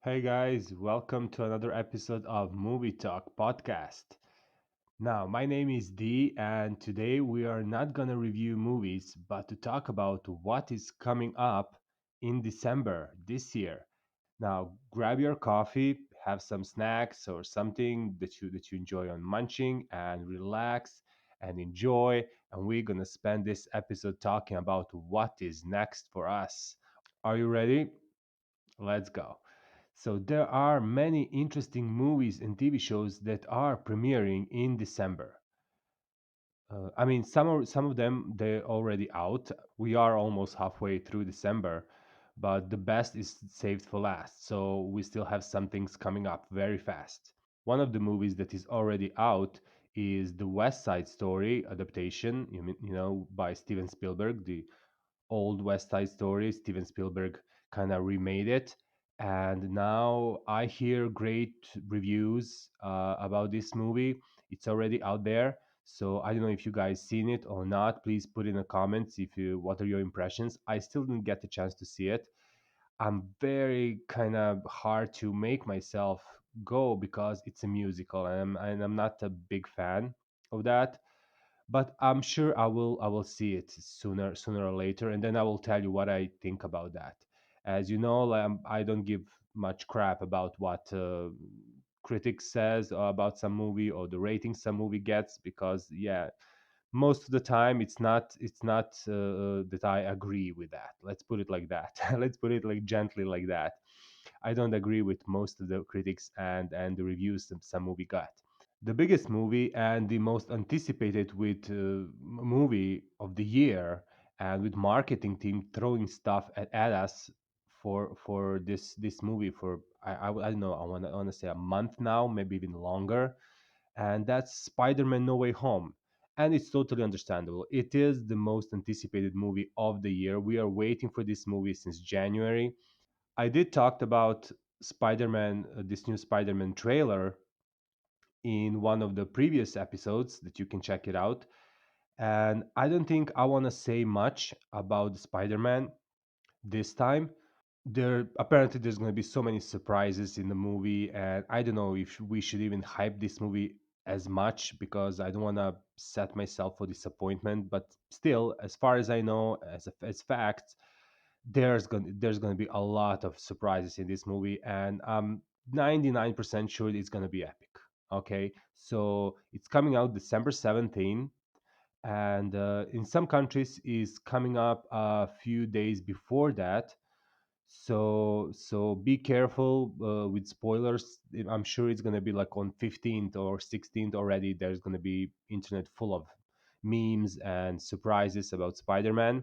Hey guys, welcome to another episode of Movie Talk podcast. Now, my name is Dee, and today we are not gonna review movies, but to talk about what is coming up in December this year. Now, grab your coffee, have some snacks or something that you enjoy on munching, and relax and enjoy. And we're gonna spend this episode talking about what is next for us. Are you ready? Let's go. So there are many interesting movies and TV shows that are premiering in December. I mean, some of them they're already out. We are almost halfway through December, but the best is saved for last. So we still have some things coming up very fast. One of the movies that is already out is the West Side Story adaptation. By Steven Spielberg, the old West Side Story. Steven Spielberg kind of remade it, and now I hear great reviews about this movie. It's already out there, so I don't know if you guys seen it or not. Please put in the comments if you what are your impressions. I still didn't get the chance to see it. I'm very kind of hard to make myself go because it's a musical, and I'm not a big fan of that, but I'm sure I will see it sooner or later, and then I will tell you what I think about that. As you know, I don't give much crap about what critics says about some movie or the ratings some movie gets, because yeah, most of the time it's not that I agree with that. Let's put it like that. Let's put it like gently like that. I don't agree with most of the critics and the reviews some movie got. The biggest movie and the most anticipated with movie of the year, and with marketing team throwing stuff at us for this movie for I don't know, I want to say a month now, maybe even longer, and that's Spider-Man No Way Home. And it's totally understandable. It is the most anticipated movie of the year. We are waiting for this movie since January. I did talked about Spider-Man, this new Spider-Man trailer in one of the previous episodes that you can check it out. And I don't think I want to say much about Spider-Man this time. There's going to be so many surprises in the movie, and I don't know if we should even hype this movie as much, because I don't want to set myself for disappointment. But still, as far as I know, as facts, there's going to be a lot of surprises in this movie, and I'm 99% sure it's going to be epic. Okay, so it's coming out December 17th, and in some countries is coming up a few days before that. So be careful with spoilers. I'm sure it's going to be like on 15th or 16th already. There's going to be internet full of memes and surprises about Spider-Man.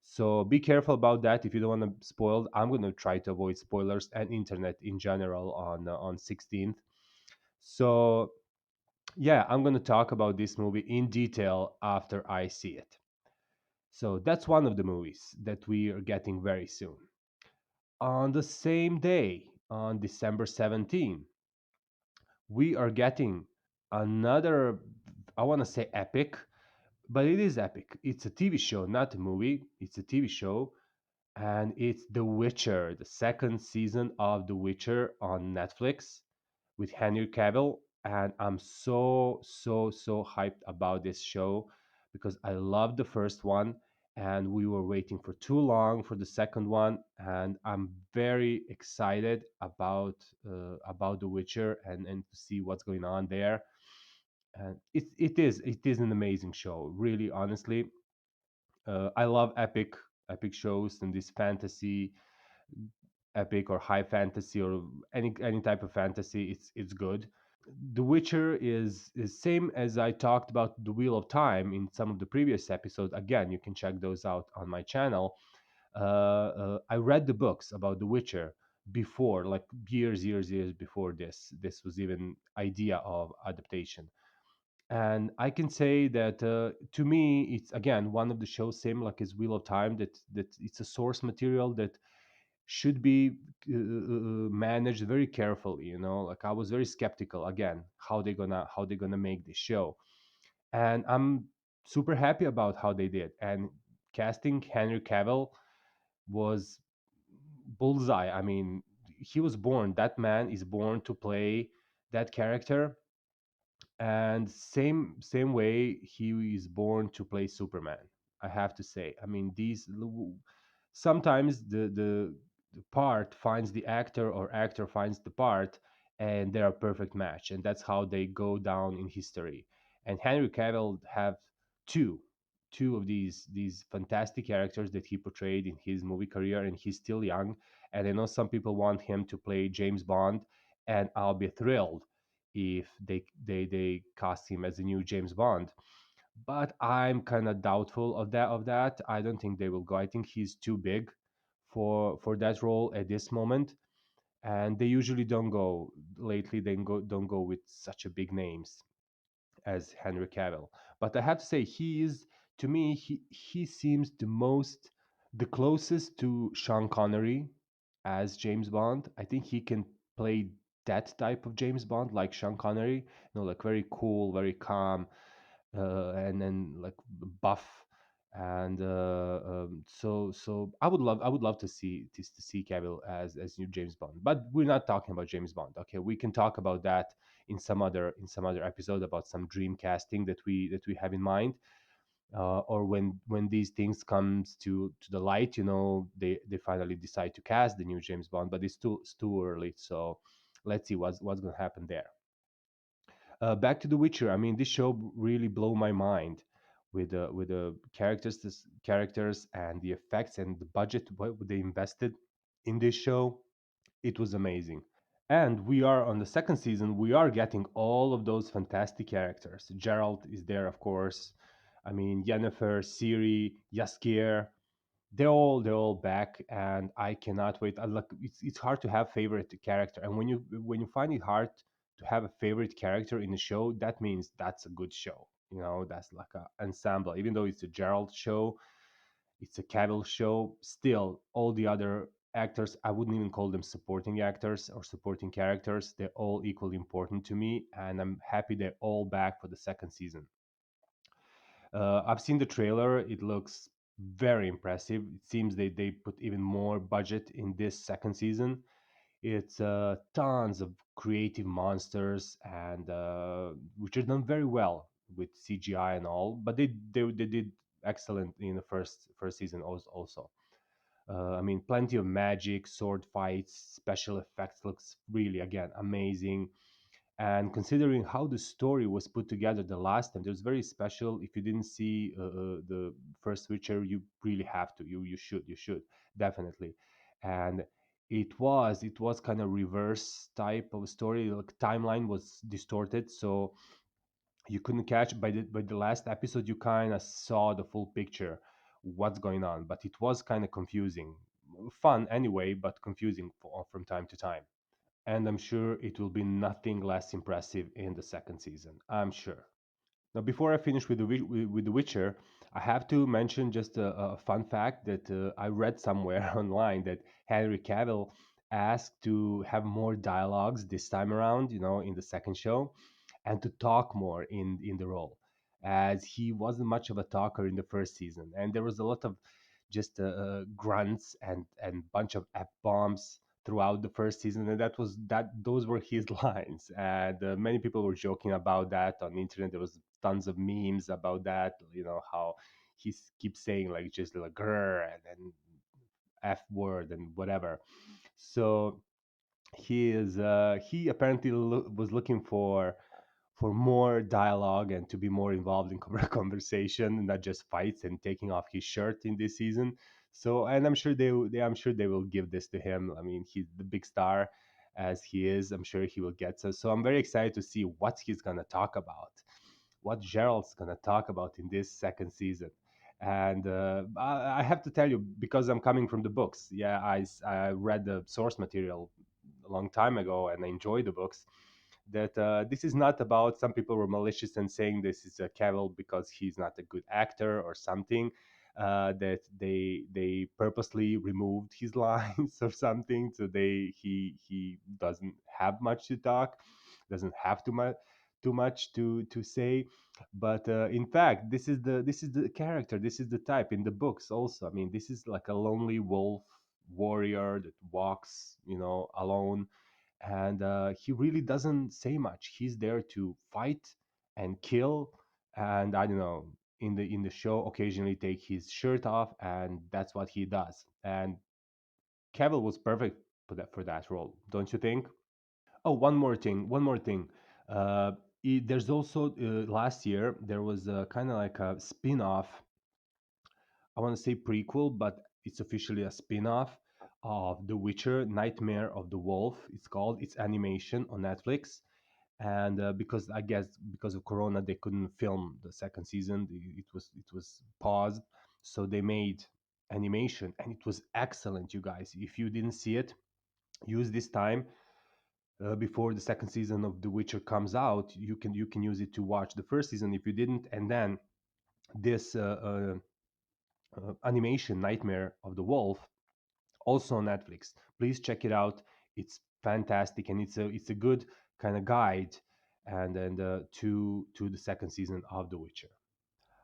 So be careful about that if you don't want to spoil. I'm going to try to avoid spoilers and internet in general on 16th. So yeah, I'm going to talk about this movie in detail after I see it. So that's one of the movies that we are getting very soon. On the same day, on December 17th, we are getting another, I want to say epic, but it is epic. It's a TV show, not a movie. It's a TV show, and it's The Witcher, the second season of The Witcher on Netflix with Henry Cavill. And I'm so hyped about this show because I loved the first one, and we were waiting for too long for the second one, and I'm very excited about The Witcher, and to see what's going on there. And it is an amazing show, really, honestly. I love epic shows and this fantasy, epic or high fantasy, or any type of fantasy. It's good. The Witcher is same as I talked about the Wheel of Time in some of the previous episodes. Again, you can check those out on my channel. I read the books about The Witcher before, like years before this was even idea of adaptation. And I can say that to me, it's again one of the shows, same like as Wheel of Time, that it's a source material that should be managed very carefully. Like I was very skeptical again how they gonna make this show, and I'm super happy about how they did. And casting Henry Cavill was bullseye. I mean, he was born. That man is born to play that character, and same way he is born to play Superman. I have to say. I mean, sometimes the part finds the actor, or actor finds the part, and they're a perfect match, and that's how they go down in history. And Henry Cavill have two two of these fantastic characters that he portrayed in his movie career, and he's still young. And I know some people want him to play James Bond, and I'll be thrilled if they cast him as a new James Bond. But I'm kind of doubtful of that. I don't think they will go. I think he's too big for that role at this moment, and they usually don't go lately. They don't go with such a big names as Henry Cavill. But I have to say, he is, to me, he seems the closest to Sean Connery as James Bond. I think he can play that type of James Bond like Sean Connery, like very cool, very calm, and then like buff. And so I would love to see Cavill as new James Bond. But we're not talking about James Bond. Okay, we can talk about that in some other episode, about some dream casting that we have in mind, or when these things comes to the light, they finally decide to cast the new James Bond, but it's too early. So let's see what's going to happen there. Back to The Witcher. I mean, this show really blew my mind with the characters and the effects and the budget what they invested in this show. It was amazing. And we are on the second season. We are getting all of those fantastic characters. Geralt is there, of course. I mean, Yennefer, Ciri, Jaskier, they're all back, and I cannot wait. Look, it's hard to have favorite character, and when you find it hard to have a favorite character in the show, that means that's a good show. That's like a ensemble. Even though it's a Gerald show, it's a Cavill show. Still, all the other actors, I wouldn't even call them supporting actors or supporting characters. They're all equally important to me, and I'm happy they're all back for the second season. I've seen the trailer. It looks very impressive. It seems they put even more budget in this second season. It's tons of creative monsters, and which are done very well with CGI and all. But they did excellent in the first season also. I mean, plenty of magic, sword fights, special effects looks really again amazing. And considering how the story was put together the last time, it was very special. If you didn't see the first Witcher, you really have to. You should definitely. And it was kind of reverse type of story. Like timeline was distorted, so you couldn't catch by the last episode. You kind of saw the full picture, what's going on, but it was kind of confusing. Fun anyway, but confusing from time to time. And I'm sure it will be nothing less impressive in the second season. I'm sure. Now, before I finish with The Witcher, I have to mention just a fun fact that I read somewhere online, that Henry Cavill asked to have more dialogues this time around, in the second show, and to talk more in the role, as he wasn't much of a talker in the first season, and there was a lot of just grunts and bunch of f bombs throughout the first season, and those were his lines. And many people were joking about that on the internet. There was tons of memes about that, how keeps saying like just like grr and f word and whatever. So he apparently was looking for more dialogue and to be more involved in conversation, not just fights and taking off his shirt in this season. So, and I'm sure they will give this to him. I mean, he's the big star as he is. I'm sure he will get so. I'm very excited to see what he's gonna talk about, what Gerald's gonna talk about in this second season. And I have to tell you, because I'm coming from the books. Yeah, I read the source material a long time ago, and I enjoyed the books. That this is not about, some people were malicious and saying this is a Cavill because he's not a good actor or something. That they purposely removed his lines or something, so he doesn't have much to talk, doesn't have too much to say. But in fact, this is the character, this is the type in the books also. I mean, this is like a lonely wolf, warrior that walks, alone, and he really doesn't say much. He's there to fight and kill, and I don't know. In the show, occasionally take his shirt off, and that's what he does. And Cavill was perfect for that role, don't you think? Oh, one more thing. Uh, there's also last year there was kind of like a spin-off. I want to say prequel, but it's officially a spin-off of The Witcher: Nightmare of the Wolf. It's called. It's animation on Netflix, and because I guess because of Corona they couldn't film the second season. It was paused, so they made animation, and it was excellent. You guys, if you didn't see it, use this time before the second season of The Witcher comes out. You can use it to watch the first season if you didn't, and then this animation Nightmare of the Wolf also on Netflix. Please check it out. It's fantastic, and it's a good kind of guide and to the second season of The Witcher.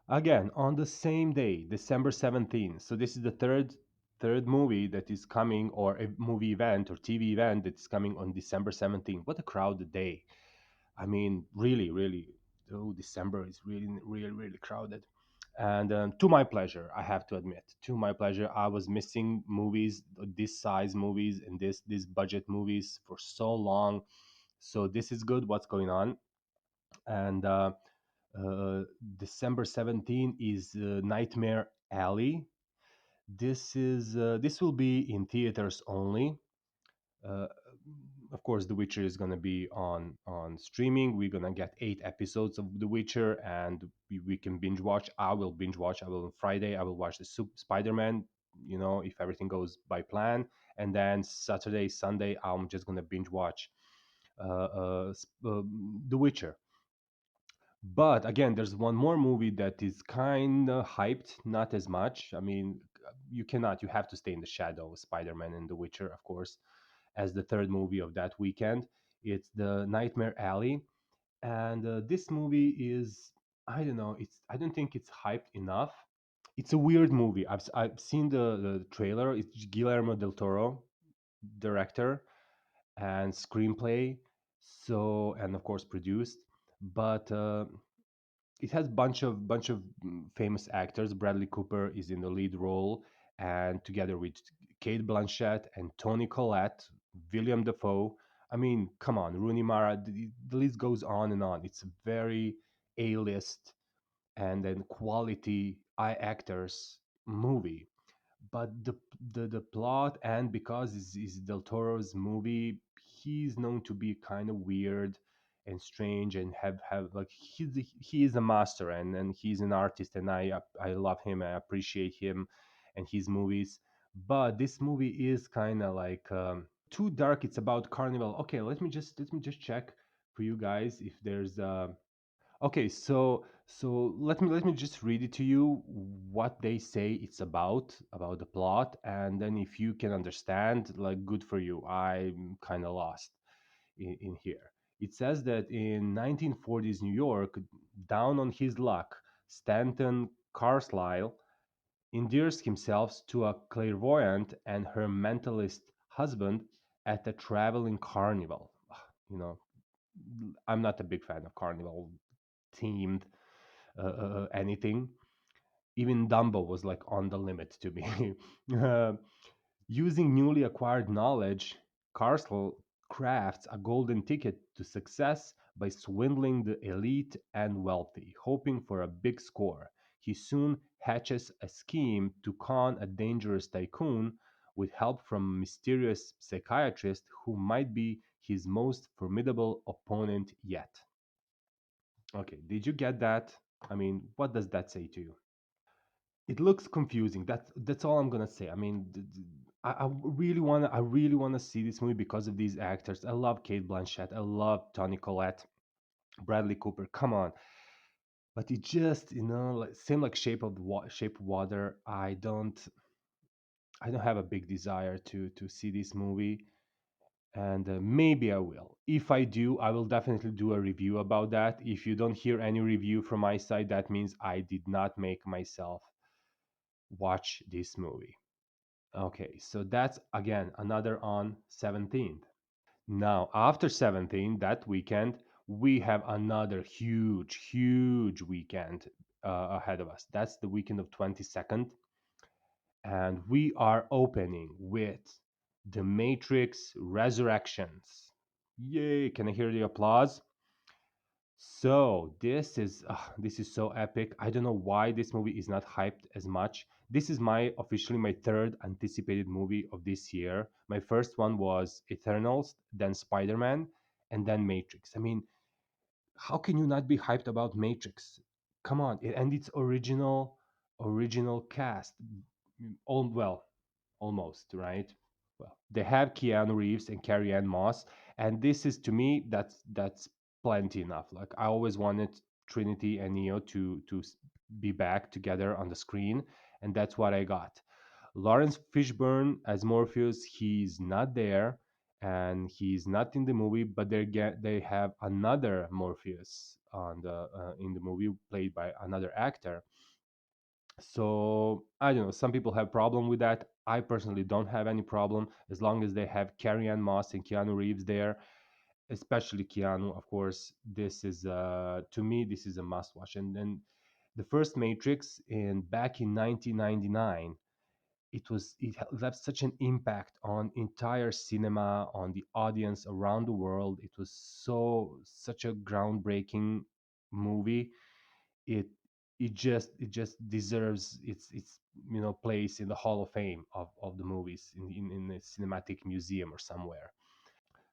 Again, on the same day, December 17th. So this is the third movie that is coming, or a movie event or TV event that is coming on December 17th. What a crowded day. I mean, really, really, oh, December is really, really, really crowded. And to my pleasure, I have to admit, to my pleasure, I was missing movies, this size movies and this budget movies for so long. So this is good. What's going on? And uh, December 17th is Nightmare Alley. This will be in theaters only. uh, of course, The Witcher is going to be on streaming. We're going to get 8 episodes of The Witcher, and we can binge watch. I will binge watch. I will on Friday. I will watch the Spider-Man. If everything goes by plan, and then Saturday, Sunday, I'm just going to binge watch The Witcher. But again, there's one more movie that is kind of hyped, not as much. I mean, you have to stay in the shadow of Spider-Man and The Witcher, of course, as the third movie of that weekend. It's the Nightmare Alley, and this movie is, I don't know, I don't think it's hyped enough. It's a weird movie. I've seen the trailer. It's Guillermo del Toro, director and screenplay, so and of course produced, but it has bunch of famous actors. Bradley Cooper is in the lead role, and together with Kate Blanchett and Toni Collette, William Dafoe. I mean, come on, Rooney Mara. The list goes on and on. It's a very A-list and then quality eye actors movie. But the plot, and because it's Del Toro's movie, he's known to be kind of weird and strange, and have like he is a master, and he's an artist, and I love him. I appreciate him and his movies. But this movie is kind of like too dark. It's about carnival. Okay, let me just check for you guys if there's okay, so let me just read it to you what they say it's about the plot, and then if you can understand, like, good for you. I'm kind of lost in here. It says that in 1940s New York, down on his luck, Stanton Carlisle endears himself to a clairvoyant and her mentalist husband at a traveling carnival. You know, I'm not a big fan of carnival themed anything. Even Dumbo was like on the limit to me. uh, Using newly acquired knowledge, Carcel crafts a golden ticket to success by swindling the elite and wealthy, hoping for a big score. He soon hatches a scheme to con a dangerous tycoon with help from a mysterious psychiatrist who might be his most formidable opponent yet. Okay, did you get that? I mean, what does that say to you? It looks confusing. That's all I'm gonna say. I mean, I really wanna see this movie because of these actors. I love Kate Blanchett. I love Toni Collette, Bradley Cooper. Come on, but it just like same like Shape of Water. I don't have a big desire to see this movie, and maybe I will. If I do, I will definitely do a review about that. If you don't hear any review from my side, that means I did not make myself watch this movie. Okay, so that's again another on 17th. Now, after 17th, that weekend, we have another huge weekend ahead of us. That's the weekend of 22nd, and we are opening with The Matrix Resurrections. Yay! Can I hear the applause? So this is so epic. I don't know why this movie is not hyped as much. This is my officially my third anticipated movie of this year. My first one was Eternals, then Spider-Man, and then Matrix. I mean, how can you not be hyped about Matrix? Come on, and its original cast. Well, almost, right? Well, they have Keanu Reeves and Carrie Ann Moss, and this is to me that's plenty enough. Like I always wanted Trinity and Neo to be back together on the screen, and that's what I got. Lawrence Fishburne as Morpheus, he's not there, and he's not in the movie, but they have another Morpheus on the in the movie played by another actor. So I don't know. Some people have problem with that. I personally don't have any problem as long as they have Carrie Ann Moss and Keanu Reeves there, especially Keanu. Of course, this is to me this is a must watch. And then the first Matrix in back in 1999, left such an impact on entire cinema, on the audience around the world. It was such a groundbreaking movie. It it just it just deserves its place in the Hall of Fame of the movies in a cinematic museum or somewhere.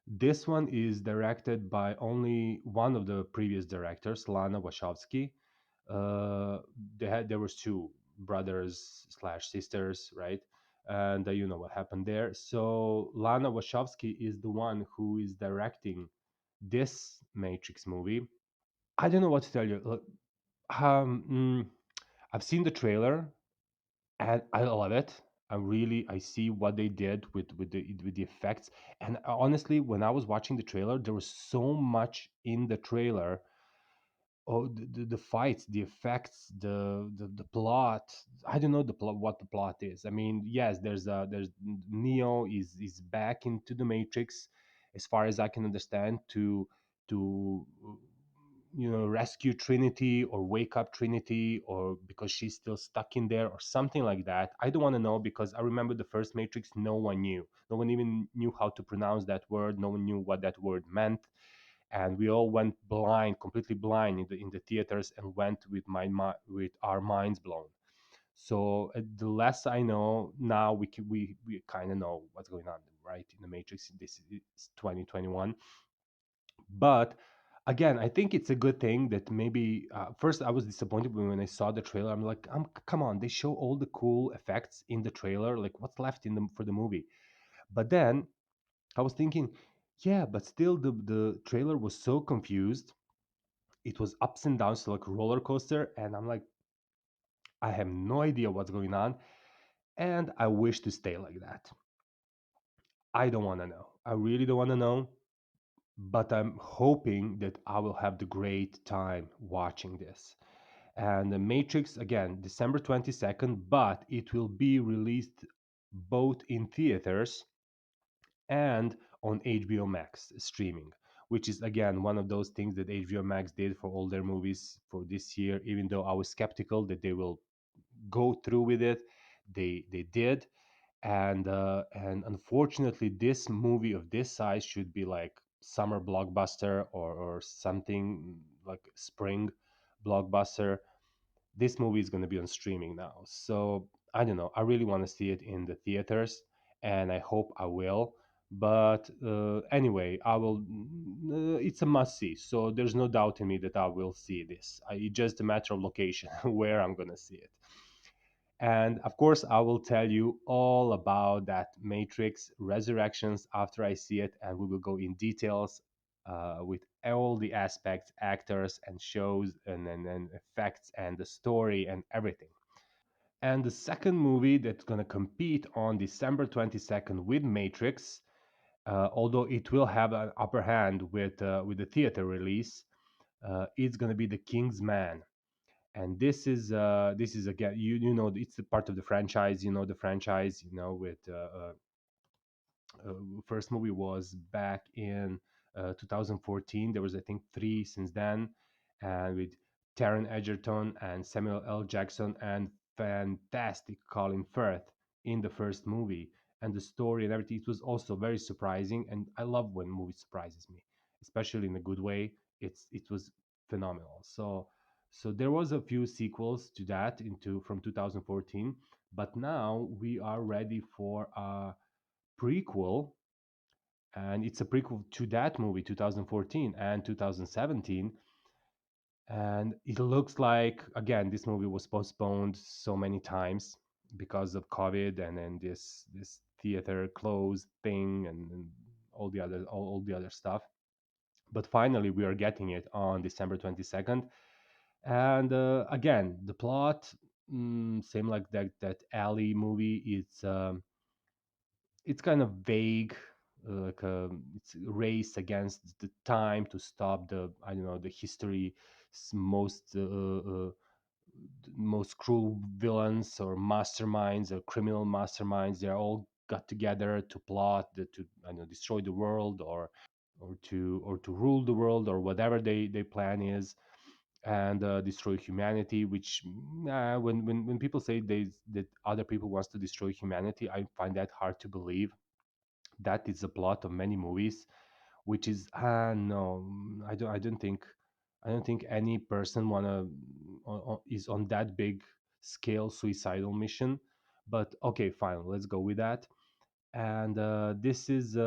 This one is directed by only one of the previous directors, Lana Wachowski. There was two brothers slash sisters, right? And you know what happened there. So Lana Wachowski is the one who is directing this Matrix movie. I don't know what to tell you. Look, Um, mm, I've seen the trailer and I love it. I see what they did with the effects. And honestly, when I was watching the trailer, there was so much in the trailer. Oh, the fights, the effects, the plot. I don't know the plot, what the plot is. I mean, yes, there's Neo is back into the Matrix, as far as I can understand, to rescue Trinity or wake up Trinity, or because she's still stuck in there or something like that. I don't want to know because I remember the first Matrix. No one knew. No one even knew how to pronounce that word. No one knew what that word meant, and we all went blind, completely blind in the theaters, and went with our minds blown. So the less I know now, we kind of know what's going on, right, in the Matrix. This is 2021, but again, I think it's a good thing that maybe first I was disappointed when I saw the trailer. I'm like, come on, they show all the cool effects in the trailer. Like, what's left in the for the movie? But then I was thinking, yeah, but still, the trailer was so confused. It was ups and downs, so like a roller coaster, and I'm like, I have no idea what's going on, and I wish to stay like that. I don't want to know. I really don't want to know, but I'm hoping that I will have the great time watching this. And the Matrix again, December 22nd, but it will be released both in theaters and on HBO Max streaming, which is again one of those things that HBO Max did for all their movies for this year. Even though I was skeptical that they will go through with it, they did. And unfortunately, this movie of this size should be like summer blockbuster or something like spring blockbuster. This movie is going to be on streaming now. So I don't know. I really want to see it in the theaters, and I hope I will. But anyway, I will. It's a must see. So there's no doubt in me that I will see this. It's just a matter of location where I'm going to see it. And of course, I will tell you all about that Matrix Resurrections after I see it, and we will go in details with all the aspects, actors, and shows, and effects, and the story, and everything. And the second movie that's going to compete on December 22nd with Matrix, although it will have an upper hand with the theater release, it's going to be The King's Man. And this is again, you know, it's a part of the franchise. You know the franchise. You know, with uh, first movie was back in 2014. There was, I think, three since then, and with Taron Egerton and Samuel L. Jackson and fantastic Colin Firth in the first movie, and the story and everything. It was also very surprising, and I love when movie surprises me, especially in a good way. It was phenomenal. So there was a few sequels to that into from 2014, but now we are ready for a prequel, and it's a prequel to that movie 2014 and 2017. And it looks like, again, this movie was postponed so many times because of COVID, and then this theater closed thing, and all the other stuff. But finally we are getting it on December 22nd. And again, the plot, same like that alley movie. It's kind of vague, like it's a race against the time to stop the, I don't know, the history most cruel villains or masterminds or criminal masterminds. They're all got together to plot to, I don't know, destroy the world, or to rule the world, or whatever they plan is, and destroy humanity. Which, when people say that other people wants to destroy humanity, I find that hard to believe. That is the plot of many movies, which is, no, I don't think any person is on that big scale suicidal mission. But okay, fine, let's go with that. And this is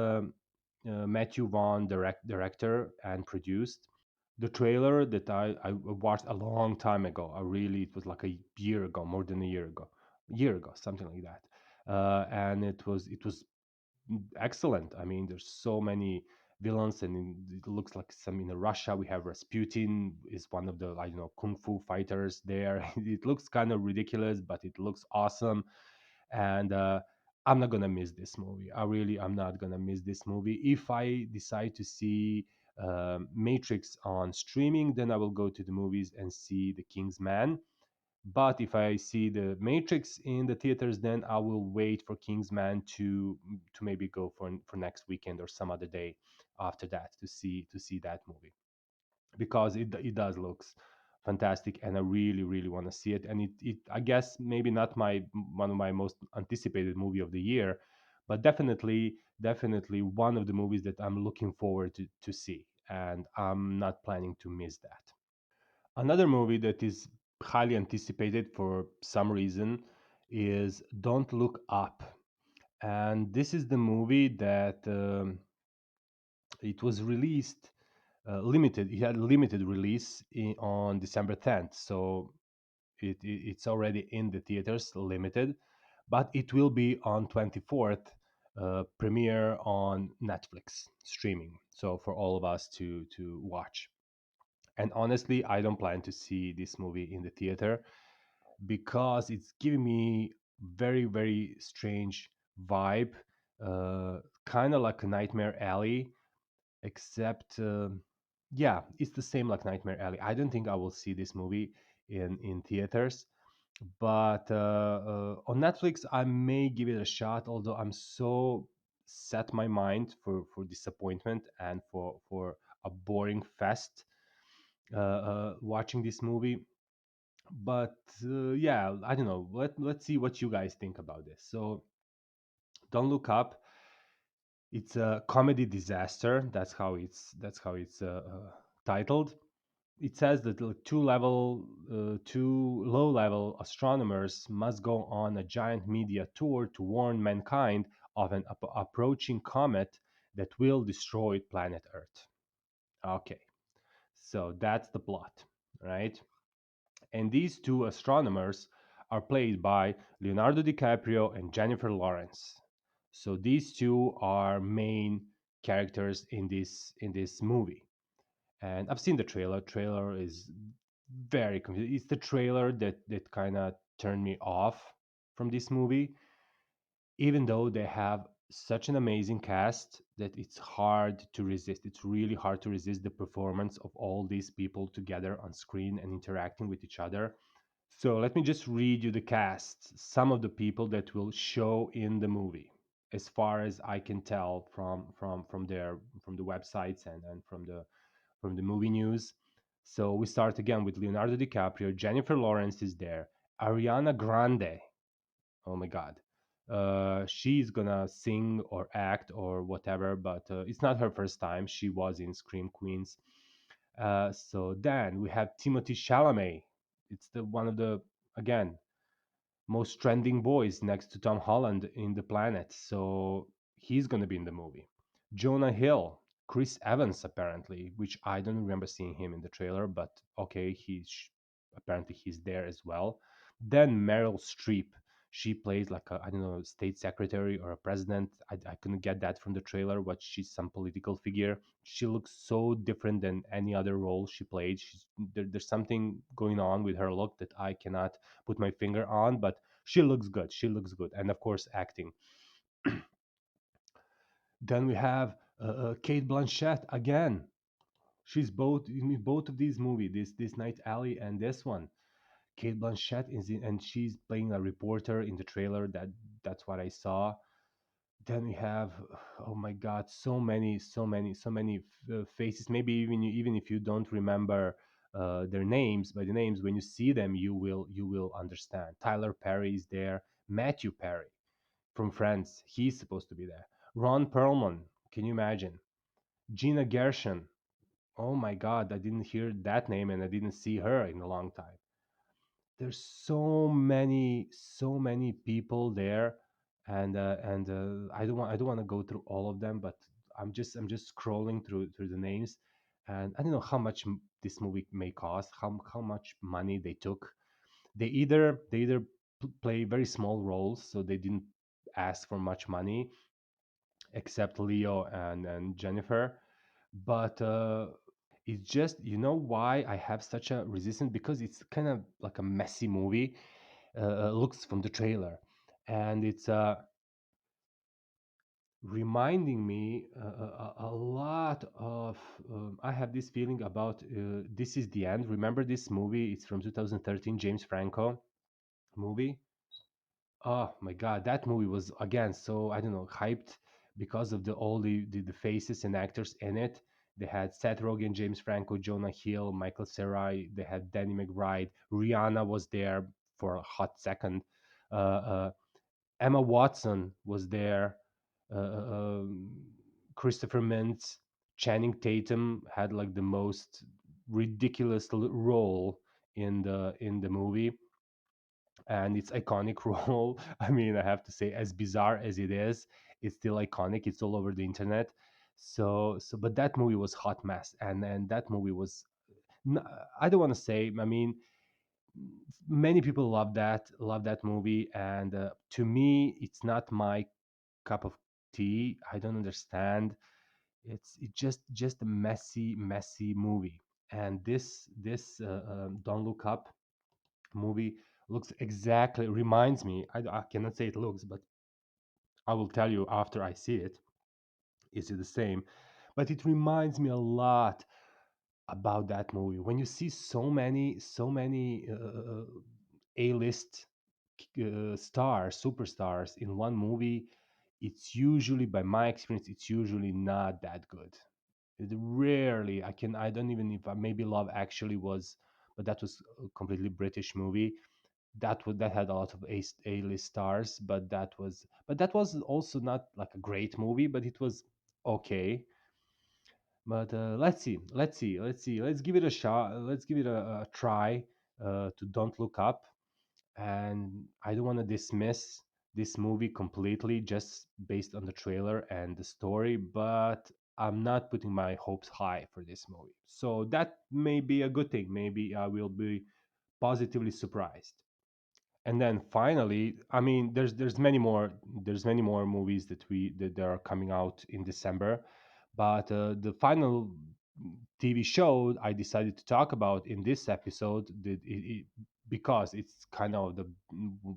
Matthew Vaughn, director and produced. The trailer that I watched a long time ago, it was like a year ago, more than a year ago, something like that. And it was excellent. I mean, there's so many villains, and it looks like some in Russia. We have Rasputin is one of the, I don't know, kung fu fighters there. It looks kind of ridiculous, but it looks awesome. And I'm not gonna miss this movie. I'm not gonna miss this movie. If I decide to see Matrix on streaming, then I will go to the movies and see The King's Man. But if I see the Matrix in the theaters, then I will wait for Kingsman to maybe go for next weekend or some other day after that to see that movie, because it does looks fantastic, and I really really want to see it. And it I guess maybe not my one of my most anticipated movie of the year, but definitely one of the movies that I'm looking forward to see, and I'm not planning to miss that. Another movie that is highly anticipated for some reason is Don't Look Up. And this is the movie that it was released limited. It had limited release on December 10th. So it's already in the theaters, limited, but it will be on 24th, premiere on Netflix streaming. So for all of us to watch. And honestly, I don't plan to see this movie in the theater because it's giving me very very strange vibe, kind of like a Nightmare Alley, except yeah, it's the same like Nightmare Alley. I don't think I will see this movie in theaters, but on Netflix I may give it a shot. Although I'm so set my mind for disappointment and for a boring fest watching this movie. But yeah, I don't know. Let's see what you guys think about this. So Don't Look Up. It's a comedy disaster. That's how it's titled. It says that two low-level astronomers must go on a giant media tour to warn mankind of an approaching comet that will destroy planet Earth. Okay, so that's the plot, right? And these two astronomers are played by Leonardo DiCaprio and Jennifer Lawrence. So these two are main characters in this movie. And I've seen the trailer. Trailer is very confusing. It's the trailer that kind of turned me off from this movie, even though they have Such an amazing cast that it's hard to resist. It's really hard to resist the performance of all these people together on screen and interacting with each other. So let me just read you the cast, some of the people that will show in the movie, as far as I can tell from the websites and from the movie news. So we start again with Leonardo DiCaprio, Jennifer Lawrence is there, Ariana Grande. Oh my God. She's gonna sing or act or whatever, but it's not her first time. She was in Scream Queens. So then we have Timothy Chalamet. It's the one of the again most trending boys next to Tom Holland in the planet. So he's gonna be in the movie. Jonah Hill, Chris Evans apparently, which I don't remember seeing him in the trailer, but okay, apparently he's there as well. Then Meryl Streep. She plays like a, I don't know, state secretary or a president. I couldn't get that from the trailer, but she's some political figure. She looks so different than any other role she played. There's something going on with her look that I cannot put my finger on, but she looks good. She looks good, and of course, acting. Then we have Kate Blanchett again. She's both in both of these movies, this Night Alley and this one. Kate Blanchett is in, and she's playing a reporter in the trailer. That's what I saw. Then we have, oh my God, so many faces. Maybe even if you don't remember their names by the names, when you see them, you will understand. Tyler Perry is there. Matthew Perry from Friends, he's supposed to be there. Ron Perlman, can you imagine? Gina Gershon. Oh my God, I didn't hear that name and I didn't see her in a long time. There's so many people there, and I don't want to go through all of them, but I'm just scrolling through the names, and I don't know how much this movie may cost, how much money they took. They either play very small roles, so they didn't ask for much money, except Leo and Jennifer. But it's just, why I have such a resistance, because it's kind of like a messy movie. Looks from the trailer, and it's reminding me a lot of. I have this feeling about This Is the End. Remember this movie? It's from 2013, James Franco movie. Oh my God, that movie was again so, I don't know, hyped because of the faces and actors in it. They had Seth Rogen, James Franco, Jonah Hill, Michael Cera. They had Danny McBride. Rihanna was there for a hot second. Uh, Emma Watson was there. Christopher Mintz, Channing Tatum had like the most ridiculous role in the movie, and it's iconic role. I mean, I have to say, as bizarre as it is, it's still iconic. It's all over the internet. But that movie was hot mess, and that movie was. n- I don't want to say. I mean, many people love that movie, and to me, it's not my cup of tea. I don't understand. It's just a messy movie, and this Don't Look Up movie looks exactly reminds me. I cannot say it looks, but I will tell you after I see it. Is it the same? But it reminds me a lot about that movie. When you see so many A-list stars, superstars in one movie, it's usually, by my experience, it's usually not that good. It rarely, I don't even, if I, maybe Love Actually was, but that was a completely British movie. That had a lot of A-list stars, but that was also not like a great movie, but it was okay. But let's give it a shot. Let's give it a try to Don't Look Up. And I don't want to dismiss this movie completely just based on the trailer and the story, but I'm not putting my hopes high for this movie. So that may be a good thing. Maybe I will be positively surprised. And then finally, I mean, there's many more movies that are coming out in December, but the final TV show I decided to talk about in this episode, because it's kind of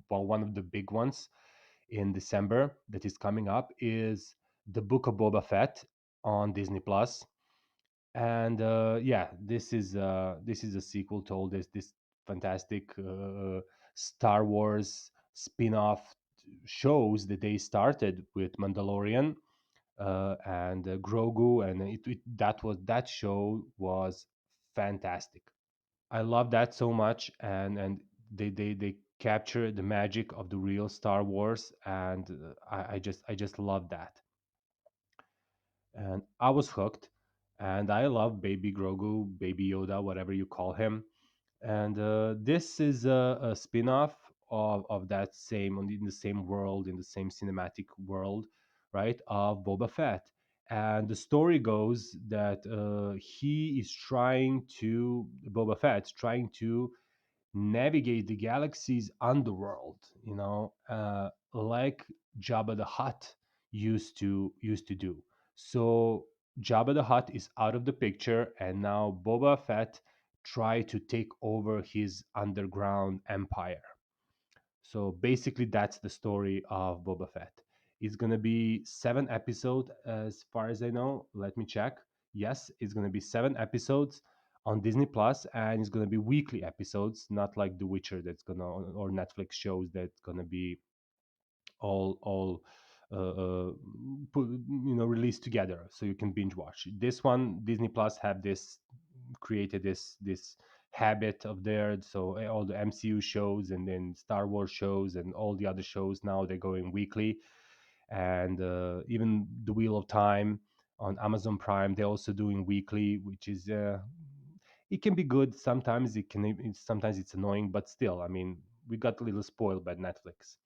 one of the big ones, in December that is coming up is the Book of Boba Fett on Disney Plus. And yeah, this is a sequel to all this fantastic Star Wars spin-off shows that they started with Mandalorian and Grogu, and that show was fantastic. I love that so much, and they capture the magic of the real Star Wars, and I just love that, and I was hooked, and I love Baby Grogu, Baby Yoda, whatever you call him, and this is a spin-off of that same in the same world, in the same cinematic world, right, of Boba Fett. And the story goes that he is trying to Boba Fett's trying to navigate the galaxy's underworld, like Jabba the Hutt used to do. So Jabba the Hutt is out of the picture, and now Boba Fett try to take over his underground empire. So basically, that's the story of Boba Fett. It's gonna be 7 episodes, as far as I know. Let me check. Yes, it's gonna be 7 episodes on Disney Plus, and it's gonna be weekly episodes, not like The Witcher that's gonna or Netflix shows that's gonna be all put, released together so you can binge watch. This one, Disney Plus have this created this habit of theirs. So all the MCU shows and then Star Wars shows and all the other shows now they're going weekly, and even the Wheel of Time on Amazon Prime they're also doing weekly, which is it can be good sometimes. Sometimes it's annoying, but still, I mean, we got a little spoiled by Netflix.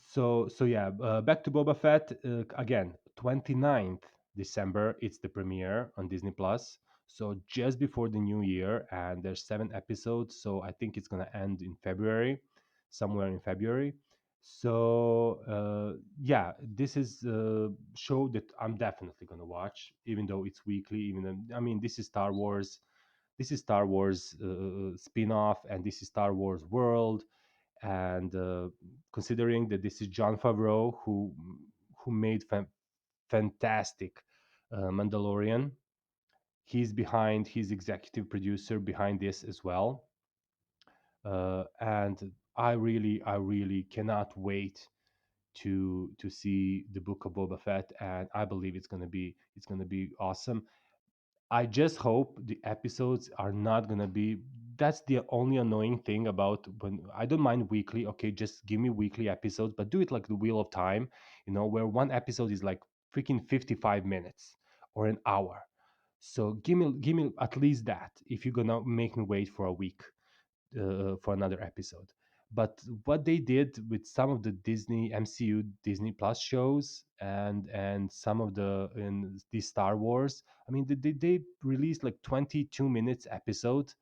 So yeah, back to Boba Fett again. 29th December, it's the premiere on Disney Plus. So just before the new year, and there's 7 episodes. So I think it's gonna end in February, somewhere in February. So yeah, this is a show that I'm definitely gonna watch, even though it's weekly. Even though, I mean, this is Star Wars. This is Star Wars spin-off, and this is Star Wars world, and considering that this is John Favreau who made fantastic Mandalorian, he's executive producer behind this as well, and I really cannot wait to see the Book of Boba Fett, and I believe it's gonna be awesome. I just hope the episodes are not gonna be. That's the only annoying thing about when I don't mind weekly. Okay, just give me weekly episodes, but do it like the Wheel of Time, where one episode is like freaking 55 minutes or an hour. So give me at least that if you're gonna make me wait for a week for another episode. But what they did with some of the Disney MCU Disney Plus shows and some of the Star Wars, I mean, they released like 22 minutes episode,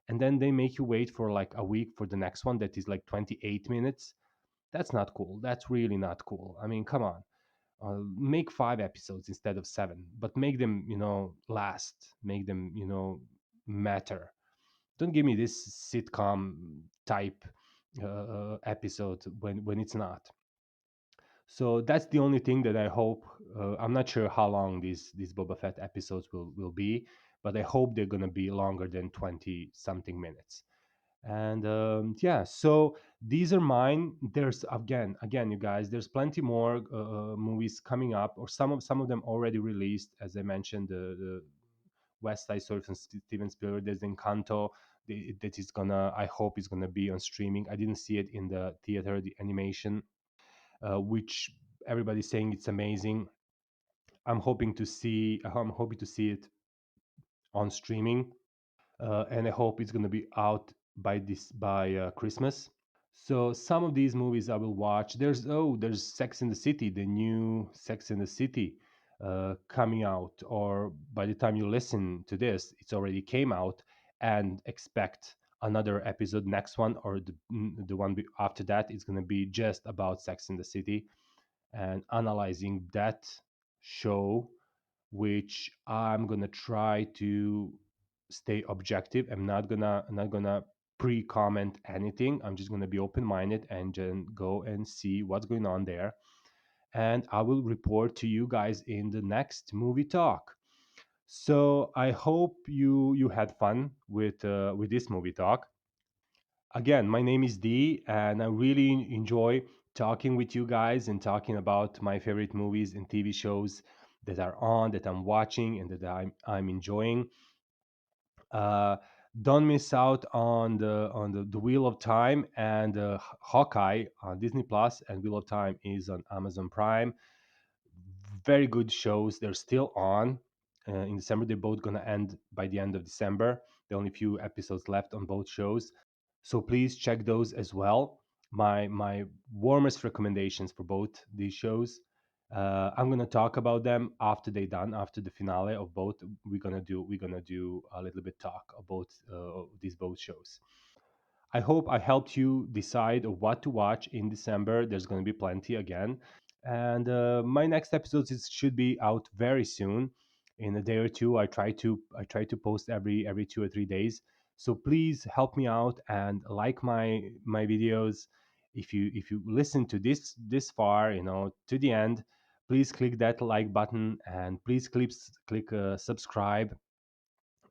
and then they make you wait for like a week for the next one that is like 28 minutes. That's not cool. That's really not cool. I mean, come on. Make 5 episodes instead of 7, but make them, last. Make them, matter. Don't give me this sitcom type episode when it's not. So that's the only thing that I hope. I'm not sure how long these Boba Fett episodes will be, but I hope they're gonna be longer than 20 something minutes. And yeah, so these are mine. There's again, you guys. There's plenty more movies coming up, or some of them already released. As I mentioned, the West Side Story from Steven Spielberg. There's Encanto that is gonna. I hope is gonna be on streaming. I didn't see it in the theater, the animation, which everybody's saying it's amazing. I'm hoping to see it on streaming, and I hope it's gonna be out by Christmas. So some of these movies I will watch. There's Sex in the City, the new Sex in the City coming out, or by the time you listen to this, it's already came out, and expect another episode, next one, or the one after that. It's gonna be just about Sex in the City and analyzing that show, which I'm gonna try to stay objective. I'm not gonna pre-comment anything. I'm just going to be open-minded and then go and see what's going on there, and I will report to you guys in the next movie talk. So I hope you had fun with this movie talk. Again, my name is D, and I really enjoy talking with you guys and talking about my favorite movies and TV shows that are on, that I'm watching, and that I'm enjoying. Uh, don't miss out on the Wheel of Time and Hawkeye on Disney Plus, and Wheel of Time is on Amazon Prime. Very good shows. They're still on in December. They're both gonna end by the end of December. There are only a few episodes left on both shows, so please check those as well. My warmest recommendations for both these shows. I'm gonna talk about them after they done, after the finale of both. We're gonna do a little bit talk about these both shows. I hope I helped you decide what to watch in December. There's gonna be plenty again, and my next episodes should be out very soon, in a day or two. I try to post every 2 or 3 days. So please help me out and like my videos. If you listen to this far, to the end, please click that like button, and please click subscribe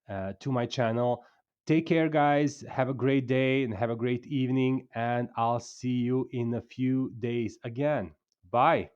to my channel. Take care, guys. Have a great day and have a great evening, and I'll see you in a few days again. Bye.